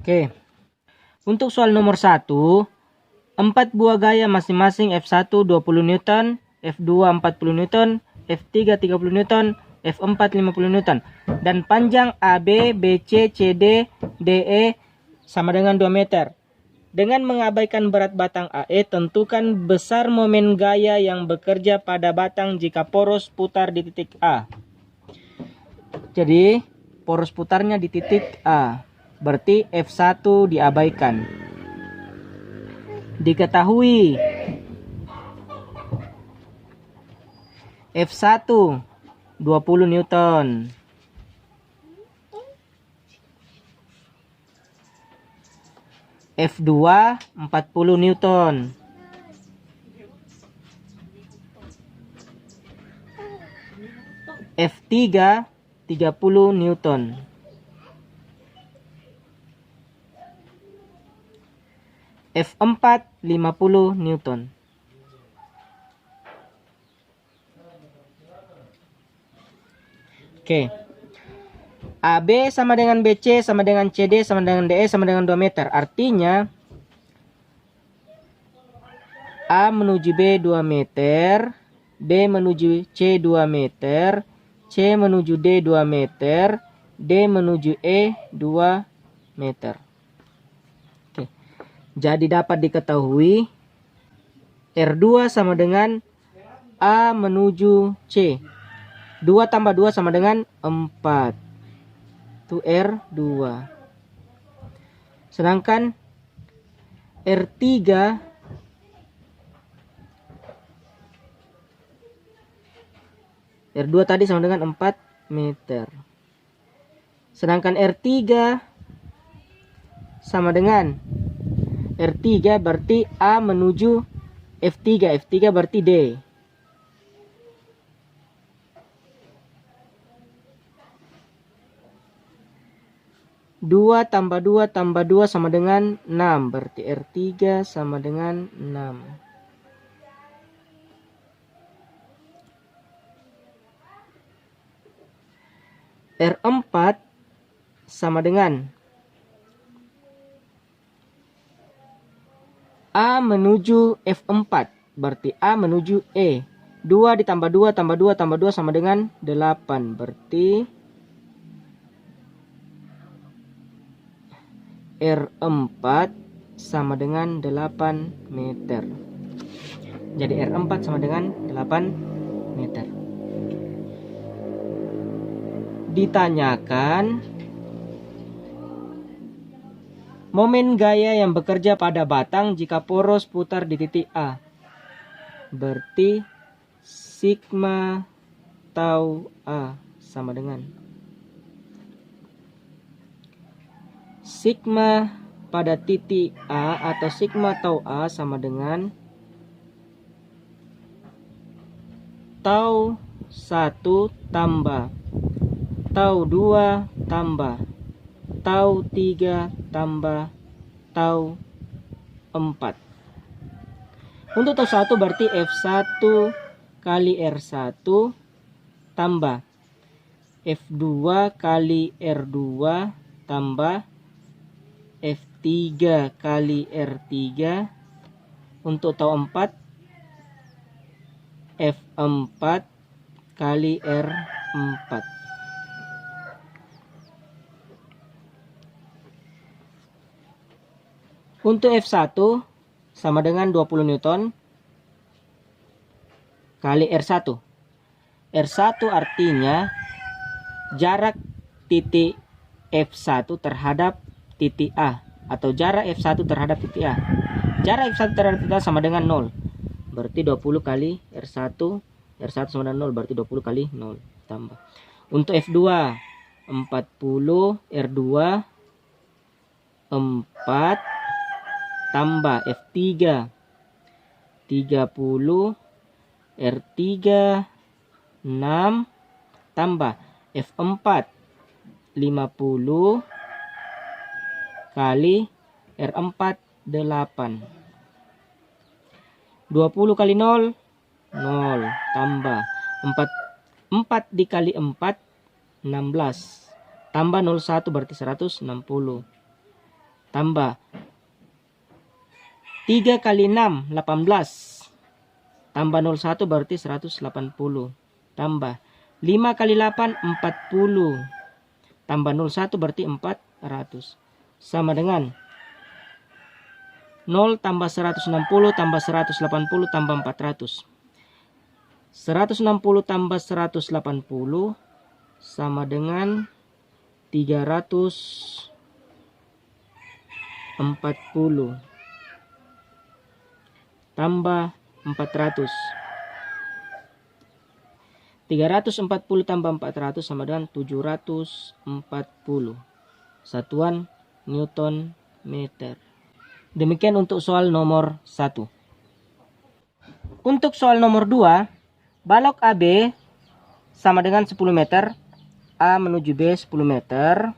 Oke. Untuk soal nomor 1, 4 buah gaya masing-masing F1 20 Newton, F2 40 Newton, F3 30 Newton, F4 50 Newton. Dan panjang AB, BC, CD, DE sama dengan 2 meter. Dengan mengabaikan berat batang AE, tentukan besar momen gaya yang bekerja pada batang jika poros putar di titik A. Jadi, poros putarnya di titik A. Berarti F1 diabaikan. Diketahui F1 20 Newton. F2 40 Newton. F3 30 Newton. F4 50 Newton. Oke. AB sama dengan BC sama dengan CD sama dengan DE sama dengan 2 meter. Artinya A menuju B 2 meter, B menuju C 2 meter, C menuju D 2 meter, D menuju E 2 meter. Oke. Jadi dapat diketahui R2 sama dengan A menuju C. 2 tambah 2 sama dengan 4. Itu R2. Sedangkan R3 tadi sama dengan 4 meter. Sedangkan R3 sama dengan R3 berarti A menuju F3. F3 berarti D. Dua tambah 2 tambah 2 sama dengan 6. Berarti R3 sama dengan 6. R4 sama dengan A menuju F4. Berarti A menuju E. 2 ditambah 2 tambah 2 tambah 2 sama dengan 8. Berarti R4 sama dengan 8 meter. Jadi R4 sama dengan 8 meter. Ditanyakan momen gaya yang bekerja pada batang jika poros putar di titik A. Berarti sigma tau A sama dengan sigma pada titik A atau sigma tau A sama dengan tau 1 tambah tau 2 tambah tau 3 tambah tau 4. Untuk tau 1 berarti F1 kali R1 tambah F2 kali R2 tambah F3 kali R3. Untuk tau 4 F4 kali R4. Untuk F1 sama dengan 20 Newton kali R1. R1 artinya jarak titik F1 terhadap titik A. Atau jarak F1 terhadap titik A. Jarak F1 terhadap titik A sama dengan 0. Berarti 20 kali R1. R1 sama dengan 0. Berarti 20 kali 0. Tambah. Untuk F2 40 R2 4 tambah F3 30 R3 6 tambah F4 50 kali R4 8. 20 kali 0 0 tambah 4 dikali 4 16 tambah 01 berarti 160. tambah 3 kali 6, 18. Tambah 01 berarti 180. Tambah 5 kali 8, 40. Tambah 01 berarti 400. Sama dengan 0 tambah 160 tambah 180 tambah 400. 160 tambah 180 sama dengan 340 tambah 400. 340 tambah 400 sama dengan 740 satuan Newton meter. Demikian untuk soal nomor 1. Untuk soal nomor 2, balok AB sama dengan 10 meter. A menuju B 10 meter.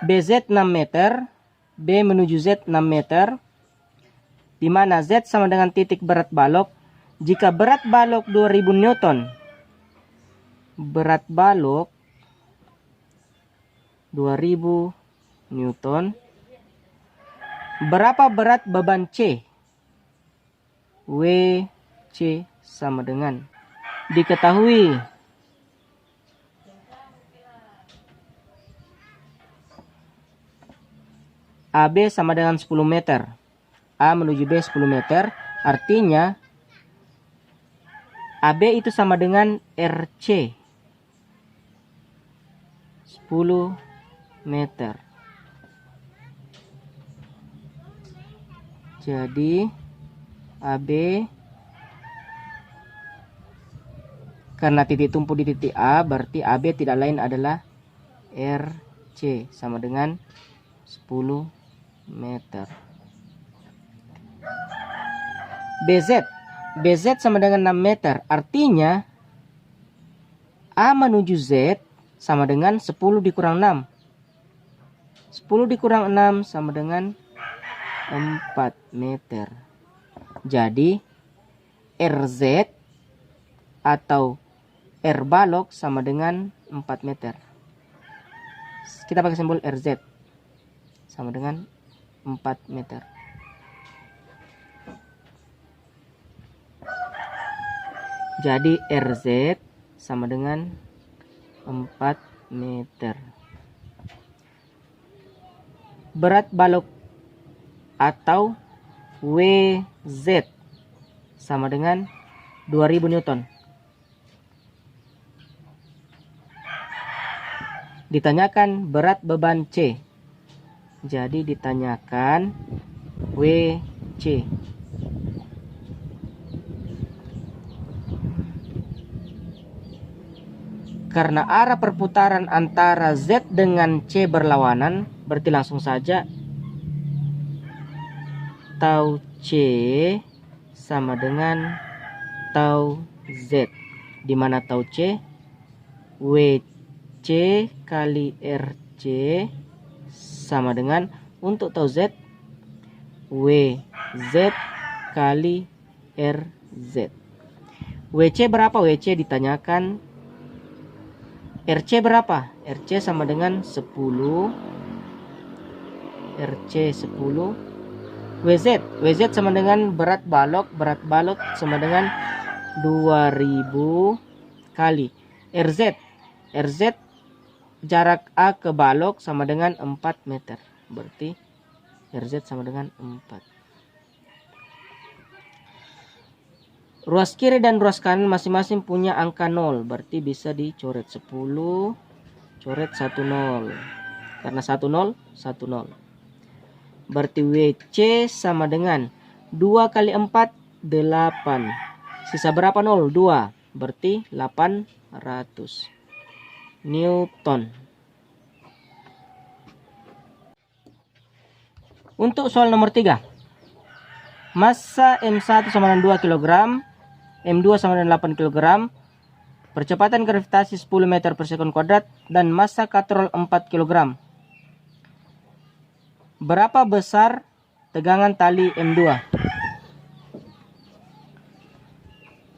BZ 6 meter. B menuju Z 6 meter. Di mana Z sama dengan titik berat balok. Jika berat balok 2000 Newton. Berat balok 2000 Newton. Berapa berat beban C? WC sama dengan, diketahui AB sama dengan 10 meter. A menuju B 10 meter. Artinya AB itu sama dengan RC 10 meter. Jadi AB, karena titik tumpu di titik A, berarti AB tidak lain adalah RC sama dengan 10 meter. BZ sama dengan 6 meter. Artinya A menuju Z sama dengan 10 dikurang 6. 10 dikurang 6 sama dengan 4 meter. Jadi RZ atau R balok sama dengan 4 meter. Kita pakai simbol RZ sama dengan 4 meter. Jadi RZ sama dengan 4 meter. Berat balok atau WZ sama dengan 2000 Newton. Ditanyakan berat beban C. Jadi ditanyakan WC. Karena arah perputaran antara Z dengan C berlawanan, berarti langsung saja tau C sama dengan tau Z. Di mana tau C? WC kali RC sama dengan, untuk tau Z, WZ kali RZ. WC berapa? WC ditanyakan. RC berapa? RC sama dengan 10. RC 10. WZ sama dengan berat balok. Berat balok sama dengan 2000 kali RZ. RZ jarak A ke balok sama dengan 4 meter. Berarti RZ sama dengan 4. Ruas kiri dan ruas kanan masing-masing punya angka 0. Berarti bisa dicoret 10. Coret 10. Karena 10, 10. Berarti WC sama dengan 2 kali 4, 8. Sisa berapa 0? 2. Berarti 800 Newton. Untuk soal nomor 3. Massa M1 sama dengan 2 kg, M2 sama dengan 8 kg, percepatan gravitasi 10 meter per sekon kuadrat, dan massa katrol 4 kg. Berapa besar tegangan tali M2?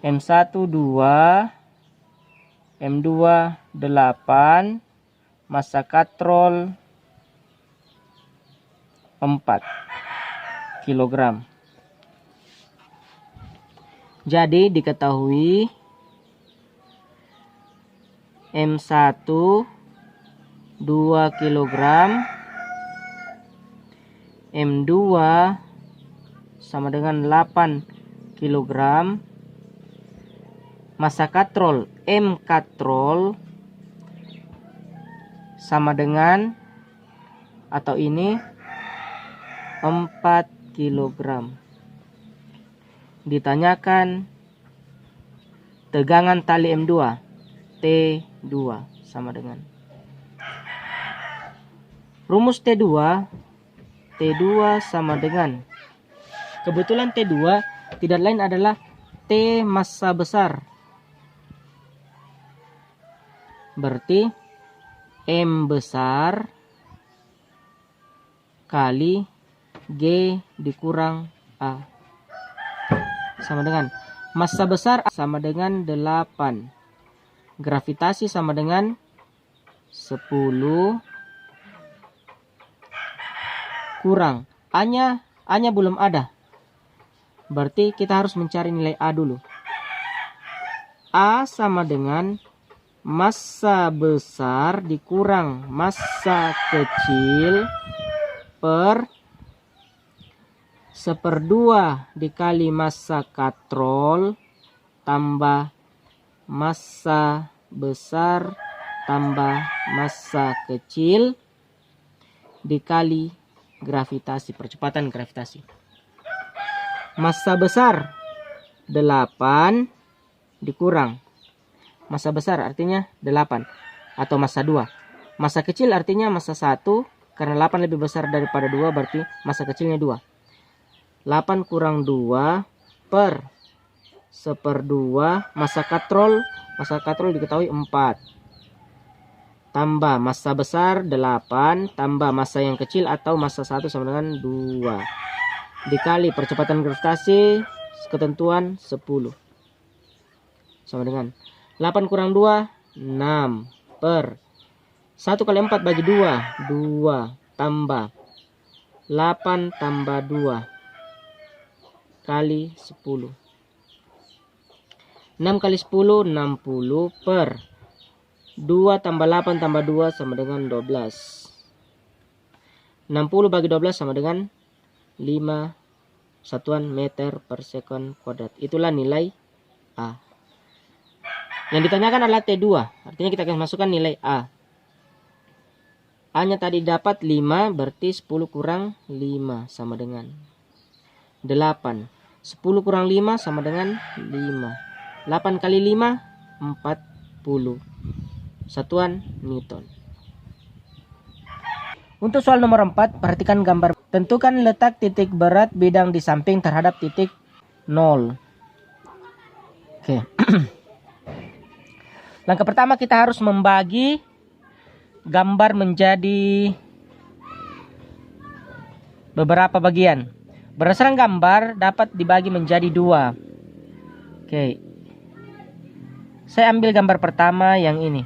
M1 2, M2 8, massa katrol 4 kg. Jadi diketahui M1 2 kg, M2 sama dengan 8 kg, massa katrol M katrol sama dengan atau ini 4 kg. Ditanyakan tegangan tali M2 T2 sama dengan rumus T2 sama dengan, kebetulan T2 tidak lain adalah T massa besar, berarti M besar kali G dikurang A sama dengan massa besar sama dengan 8, gravitasi sama dengan 10 kurang A-nya belum ada, berarti kita harus mencari nilai A dulu. A sama dengan massa besar dikurang massa kecil per 1/2 dikali massa katrol tambah massa besar tambah massa kecil dikali gravitasi, percepatan gravitasi. Massa besar 8 dikurang massa besar artinya 8 atau massa 2. Massa kecil artinya massa 1, karena 8 lebih besar daripada 2 berarti massa kecilnya 2. 8 kurang 2 per 1/2 massa katrol diketahui 4 tambah massa besar 8 tambah massa yang kecil atau massa 1 sama dengan 2 dikali percepatan gravitasi ketentuan 10 sama dengan 8 kurang 2 6 per 1 kali 4 bagi 2 tambah 8 tambah 2 kali 10. 6 kali 10 60 per 2 tambah 8 tambah 2 sama dengan 12. 60 bagi 12 sama dengan 5 satuan meter per sekon kuadrat. Itulah nilai A. Yang ditanyakan adalah T2. Artinya kita akan masukkan nilai A. A-nya tadi dapat 5, berarti 10 kurang 5 sama dengan 8. 10 kurang 5 sama dengan 5. 8 kali 5 40 satuan Newton. Untuk soal nomor 4, perhatikan gambar. Tentukan letak titik berat bidang di samping terhadap titik 0. Oke. Langkah pertama kita harus membagi gambar menjadi beberapa bagian. Berdasarkan gambar dapat dibagi menjadi 2. Oke. Saya ambil gambar pertama yang ini.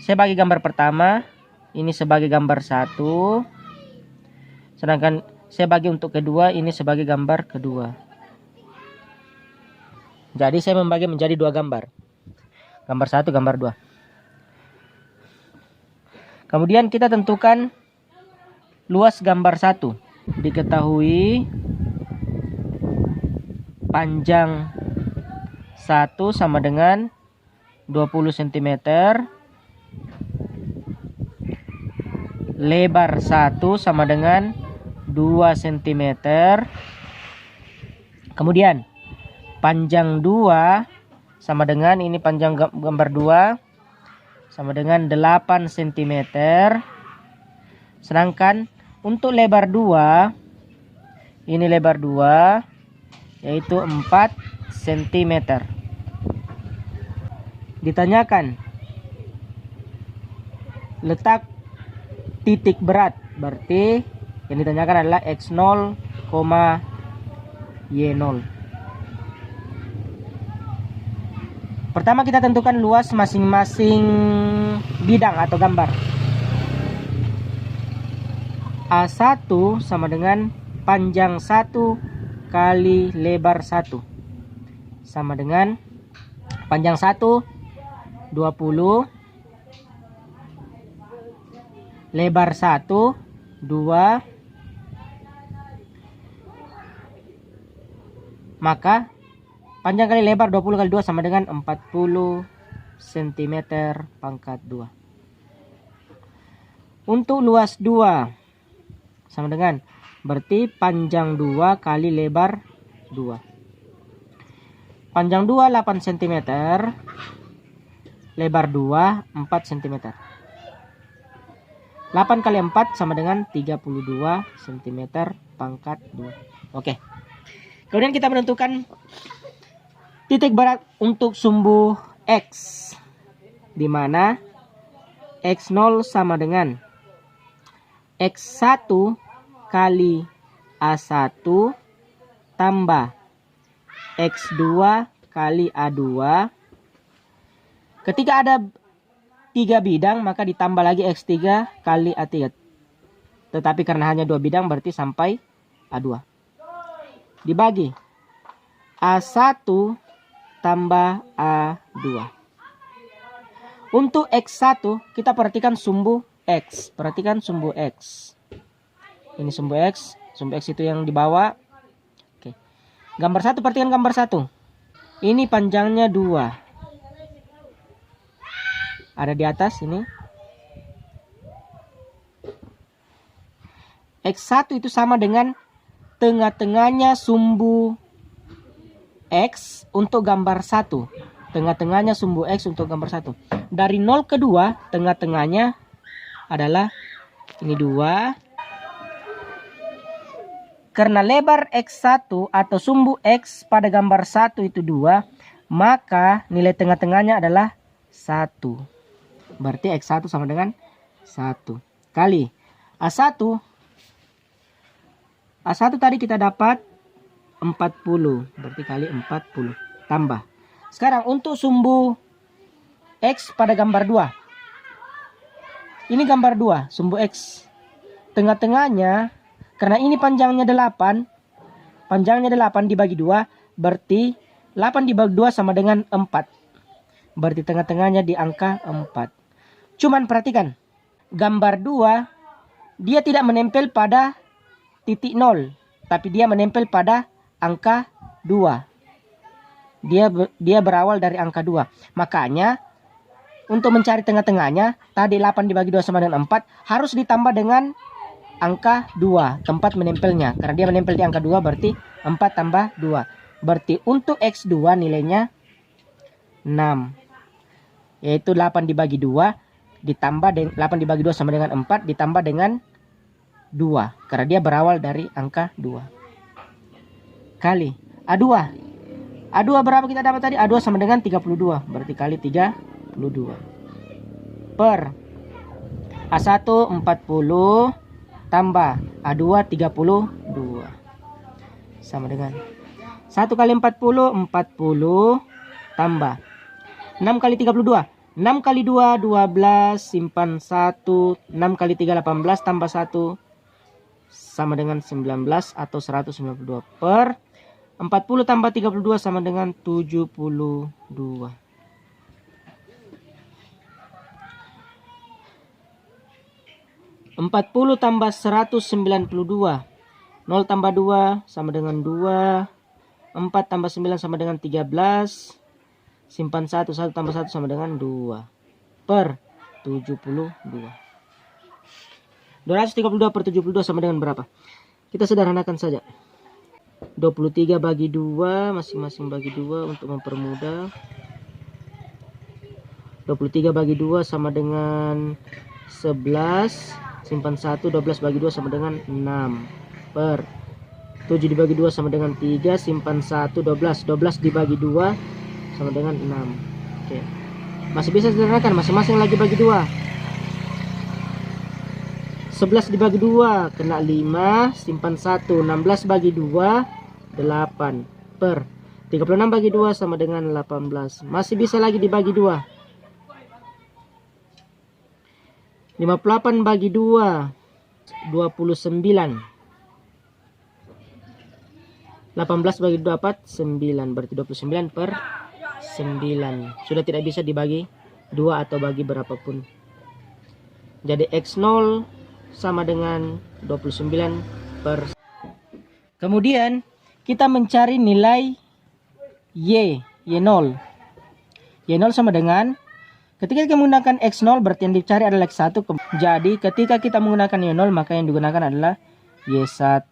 Saya bagi gambar pertama ini sebagai gambar 1. Sedangkan saya bagi untuk kedua ini sebagai gambar kedua. Jadi saya membagi menjadi 2 gambar. Gambar 1, gambar 2. Kemudian kita tentukan luas gambar 1. Diketahui panjang 1 sama dengan 20 cm, lebar 1 sama dengan 2 cm, kemudian panjang 2 sama dengan ini panjang gambar 2 sama dengan 8 cm, sedangkan untuk lebar 2 ini lebar 2 yaitu 4 cm. Ditanyakan letak titik berat, berarti yang ditanyakan adalah X0, Y0. Pertama kita tentukan luas masing-masing bidang atau gambar. A1 sama dengan panjang 1 kali lebar 1. Sama dengan panjang 1 20, lebar 1 2, maka panjang kali lebar 20 kali 2 sama dengan 40 cm pangkat 2. Untuk luas 2 sama dengan, berarti panjang 2 kali lebar 2. Panjang 2 8 cm, lebar 2 4 cm. 8 kali 4 sama dengan 32 cm pangkat 2. Oke. Kemudian kita menentukan titik barat untuk sumbu X, di mana X0 sama dengan X1 kali A1 tambah X2 kali A2. Ketika ada 3 bidang, maka ditambah lagi X3 kali A3. Tetapi karena hanya 2 bidang, berarti sampai A2. Dibagi A1 tambah A2. Untuk X1 kita perhatikan sumbu X. Perhatikan sumbu X. Ini sumbu X. Sumbu X itu yang di bawah. Oke. Gambar 1, perhatikan gambar 1. Ini panjangnya 2. Ada di atas ini. X1 itu sama dengan tengah-tengahnya sumbu X untuk gambar 1. Tengah-tengahnya sumbu X untuk gambar 1. Dari 0 ke 2, tengah-tengahnya adalah ini 2. Karena lebar X1 atau sumbu X pada gambar 1 itu 2, maka nilai tengah-tengahnya adalah 1. Berarti X1 sama dengan 1 kali A1. A1 tadi kita dapat 40, berarti kali 40 tambah. Sekarang untuk sumbu X pada gambar 2. Ini gambar 2, sumbu X. Tengah-tengahnya, karena ini panjangnya 8, panjangnya 8 dibagi 2, berarti 8 dibagi 2 sama dengan 4. Berarti tengah-tengahnya di angka 4. Cuman perhatikan, gambar 2, dia tidak menempel pada titik 0, tapi dia menempel pada angka 2. Dia berawal dari angka 2. Makanya untuk mencari tengah-tengahnya, tadi 8 dibagi 2 sama dengan 4, harus ditambah dengan angka 2, tempat menempelnya. Karena dia menempel di angka 2, berarti 4 tambah 2. Berarti untuk X2 nilainya 6. Yaitu 8 dibagi 2 ditambah 8 dibagi 2 sama dengan 4 ditambah dengan 2. Karena dia berawal dari angka 2. Kali A2. A2 berapa kita dapat tadi? A2 sama dengan 32. Berarti kali 32. Per A1 40 tambah A2 32. Sama dengan 1 kali 40 tambah 6 kali 32. 6 kali 2 12 simpan 1. 6 kali 3 18 tambah 1 sama dengan 19 atau 192. Per 40 tambah 32 sama dengan 72. 40 tambah 192. 0 tambah 2 sama dengan 2. 4 tambah 9 sama dengan 13. Simpan 1, 1 tambah 1 sama dengan 2. Per 72. 232 per 72 sama dengan berapa? Kita sederhanakan saja. 23 bagi 2, masing-masing bagi 2 untuk mempermudah. 23 bagi 2 sama dengan 11. Simpan 1, 12 bagi 2 sama dengan 6. Per 7 dibagi 2 sama dengan 3. Simpan 1, 12. 12 dibagi 2 sama dengan 6. Oke. Masih bisa sederhanakan, masing-masing lagi bagi 2. 11 dibagi 2 kena 5, simpan 1. 16 bagi 2 8. Per 36 bagi 2 sama dengan 18. Masih bisa lagi dibagi 2. 58 bagi 2, 29. 18 bagi 2 dapat 9. Berarti 29 per 9. Sudah tidak bisa dibagi 2 atau bagi berapapun. Jadi X0 sama dengan 29 per. Kemudian kita mencari nilai Y0. Y0 sama dengan, ketika kita menggunakan X0 berarti yang dicari adalah X1. Jadi ketika kita menggunakan Y0 maka yang digunakan adalah Y1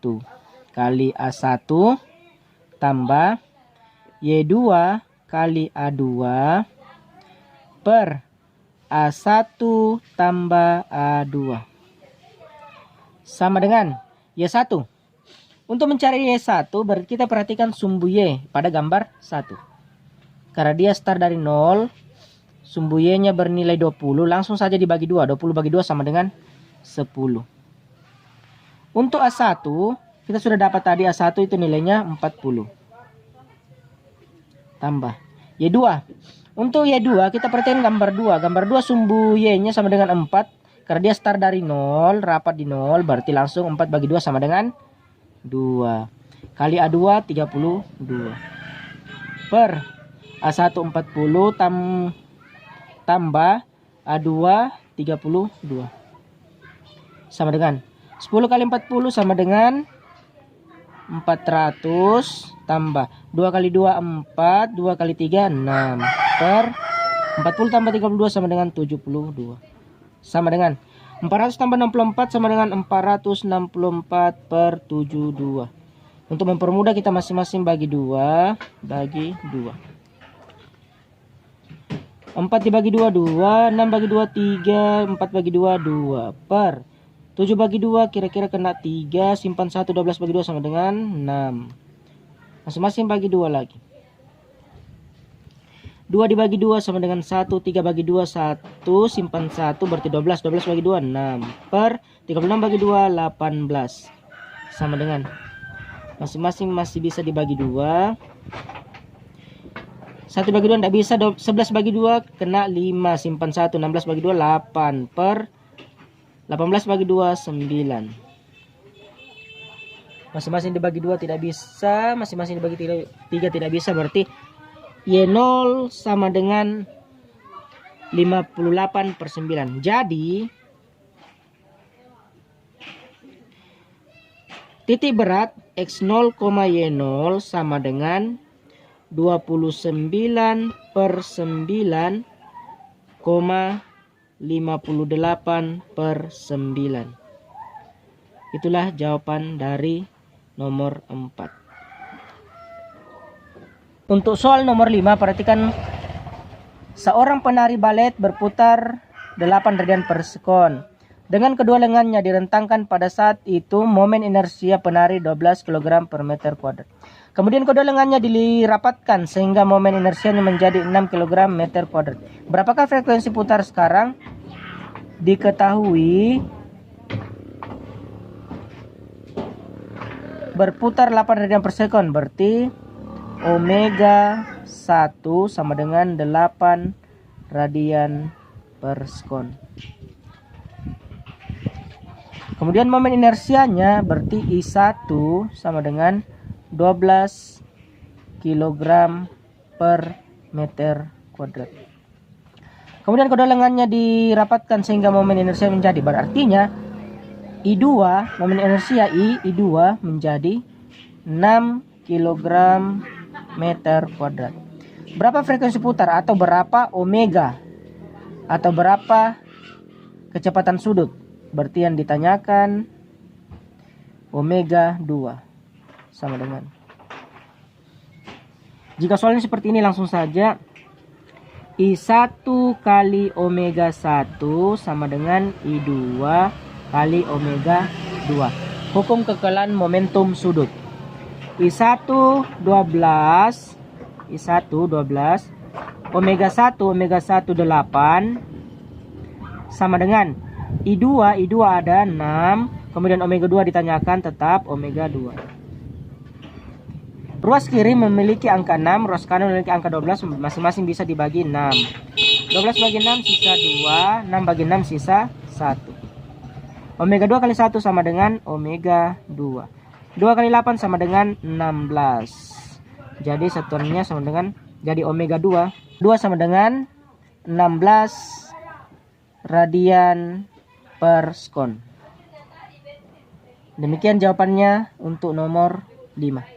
kali A1 tambah Y2 kali A2 per A1 tambah A2 sama dengan Y1. Untuk mencari Y1 berarti kita perhatikan sumbu Y pada gambar 1. Karena dia start dari 0, sumbu Y-nya bernilai 20, langsung saja dibagi 2. 20 bagi 2 sama dengan 10. Untuk A1, kita sudah dapat tadi A1 itu nilainya 40. Tambah Y2. Untuk Y2 kita perhatikan gambar 2. Gambar 2 sumbu Y-nya sama dengan 4. Karena dia start dari 0, rapat di 0, berarti langsung 4 bagi 2 sama dengan 2. Kali A2 32. Per A1 40 tambah A2 32. Sama dengan 10 kali 40 sama dengan 400 tambah 2 kali 2 4, 2 kali 3 6 per 40 tambah 32 sama dengan 72. Sama dengan 400 tambah 64 sama dengan 464 per 72. Untuk mempermudah kita masing-masing bagi 2, bagi 2. 4 dibagi 2, 2. 6 bagi 2, 3. 4 bagi 2, 2. Per 7 bagi 2, kira-kira kena 3. Simpan 1, 12 bagi 2 sama dengan 6. Masing-masing bagi 2 lagi. 2 dibagi 2 sama dengan 1. 3 bagi 2, 1. Simpan 1, berarti 12. 12 bagi 2, 6. Per 36 bagi 2, 18. Sama dengan, masing-masing masih bisa dibagi 2. 1 bagi 2 tidak bisa. 11 bagi 2 kena 5. Simpan 1. 16 bagi 2 8. Per 18 bagi 2 9. Masing-masing dibagi 2 tidak bisa. Masing-masing dibagi 3 tidak bisa. Berarti Y0 sama dengan 58 per 9. Jadi titik berat X0, Y0 sama dengan 29 per 9, 58 per 9. Itulah jawaban dari nomor 4. Untuk soal nomor 5, perhatikan seorang penari balet berputar 8 radian per sekon. Dengan kedua lengannya direntangkan pada saat itu momen inersia penari 12 kg per meter kuadrat. Kemudian kedua lengannya dirapatkan sehingga momen inersianya menjadi 6 kg meter kuadrat. Berapakah frekuensi putar sekarang? Diketahui berputar 8 radian per sekon, berarti omega 1 sama dengan 8 radian per sekon. Kemudian momen inersianya berarti I1 sama dengan 12 kg per meter kuadrat. Kemudian kedua lengannya dirapatkan sehingga momen inersia menjadi, berartinya I2, momen inersia I2 menjadi 6 kg meter kuadrat. Berapa frekuensi putar atau berapa omega atau berapa kecepatan sudut? Berarti yang ditanyakan omega 2 sama dengan, jika soalnya seperti ini langsung saja I1 kali omega 1 sama dengan I2 kali omega 2. Hukum kekekalan momentum sudut. I1 12, omega 1 8 sama dengan I2 ada 6, kemudian omega 2 ditanyakan, tetap omega 2. Ruas kiri memiliki angka 6, ruas kanan memiliki angka 12, masing-masing bisa dibagi 6. 12 bagi 6 sisa 2, 6 bagi 6 sisa 1. Omega 2 kali 1 sama dengan omega 2. 2 kali 8 sama dengan 16. Jadi satuannya sama dengan, jadi omega 2. 2 sama dengan 16 radian per sekon. Demikian jawabannya untuk nomor 5.